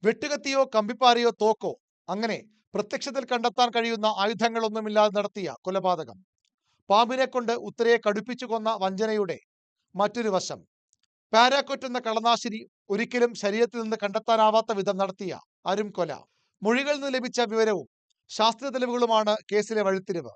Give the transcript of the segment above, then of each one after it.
വെട്ടുകത്തിയോ കമ്പിപ്പാരയോ തോക്കോ അങ്ങനെ പ്രത്യക്ഷത്തിൽ കണ്ടെത്താൻ കഴിയുന്ന ആയുധങ്ങളൊന്നുമില്ലാതെ നടത്തിയ കൊലപാതകം. പാമ്പിനെ കൊണ്ട് ഉത്തരയെ കടുപ്പിച്ചു കൊന്ന വഞ്ചനയുടെ മറ്റൊരു വശം. പാരാക്വറ്റ് എന്ന കളനാശിനി ഒരിക്കലും ശരീരത്തിൽ നിന്ന് കണ്ടെത്താനാവാത്ത വിധം നടത്തിയ അരുംകൊല. മൊഴികളിൽ നിന്ന് ലഭിച്ച വിവരവും ശാസ്ത്രീയ തെളിവുകളുമാണ് കേസിലെ വഴിത്തിരിവ്.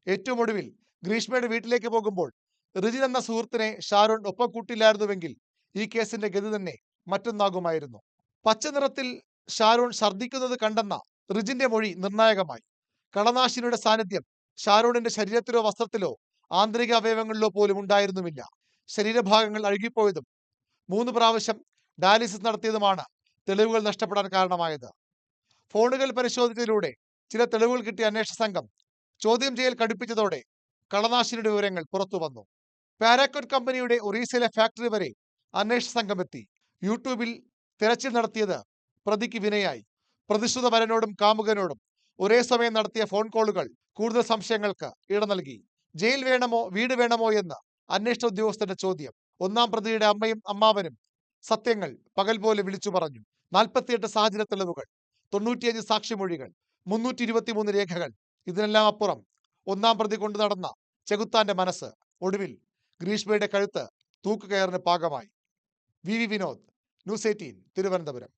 ഏറ്റവും ഒടുവിൽ ഗ്രീഷ്മയുടെ വീട്ടിലേക്ക് പോകുമ്പോൾ റിജിൻ എന്ന സുഹൃത്തിനെ ഷാരോൺ ഒപ്പം കൂട്ടില്ലായിരുന്നുവെങ്കിൽ ഈ കേസിന്റെ ഗതി തന്നെ മറ്റൊന്നാകുമായിരുന്നു. പച്ച നിറത്തിൽ ഷാരോൺ ഛർദ്ദിക്കുന്നത് കണ്ടെന്ന റിജിന്റെ മൊഴി നിർണായകമായി. കളനാശിനിയുടെ സാന്നിധ്യം ഷാരോണിന്റെ ശരീരത്തിലോ വസ്ത്രത്തിലോ ആന്തരിക അവയവങ്ങളിലോ പോലും ഉണ്ടായിരുന്നുമില്ല. ശരീരഭാഗങ്ങൾ അഴുകിപ്പോയതും 3 പ്രാവശ്യം ഡയാലിസിസ് നടത്തിയതുമാണ് തെളിവുകൾ നഷ്ടപ്പെടാൻ കാരണമായത്. ഫോണുകൾ പരിശോധിച്ചതിലൂടെ ചില തെളിവുകൾ കിട്ടിയ അന്വേഷണ സംഘം ചോദ്യം ചെയ്യൽ കടുപ്പിച്ചതോടെ കളനാശിനിയുടെ വിവരങ്ങൾ പുറത്തു വന്നു. പാരാക്വറ്റ് കമ്പനിയുടെ ഒറീസയിലെ ഫാക്ടറി വരെ അന്വേഷണ സംഘം എത്തി. യൂട്യൂബിൽ തിരച്ചിൽ നടത്തിയത് പ്രതിക്ക് വിനയായി. പ്രതിശ്രുത വരനോടും കാമുകനോടും ഒരേ സമയം നടത്തിയ ഫോൺ കോളുകൾ കൂടുതൽ സംശയങ്ങൾക്ക് ഇട നൽകി. ജയിൽ വേണമോ വീട് വേണമോ എന്ന് അന്വേഷണ ഉദ്യോഗസ്ഥന്റെ ചോദ്യം. ഒന്നാം പ്രതിയുടെ അമ്മയും അമ്മാവനും സത്യങ്ങൾ പകൽ പോലെ വിളിച്ചു പറഞ്ഞു. 48 സാഹചര്യ തെളിവുകൾ, 95 സാക്ഷിമൊഴികൾ, 323 രേഖകൾ. ഇതിനെല്ലാം അപ്പുറം ഒന്നാം പ്രതി കൊണ്ടു നടന്ന ചെകുത്താന്റെ മനസ്സ്. ഒടുവിൽ ഗ്രീഷ്മയുടെ കഴുത്ത് തൂക്കുകയറിന് പാകമായി. V Vinod, News 18, Thiruvananthapuram.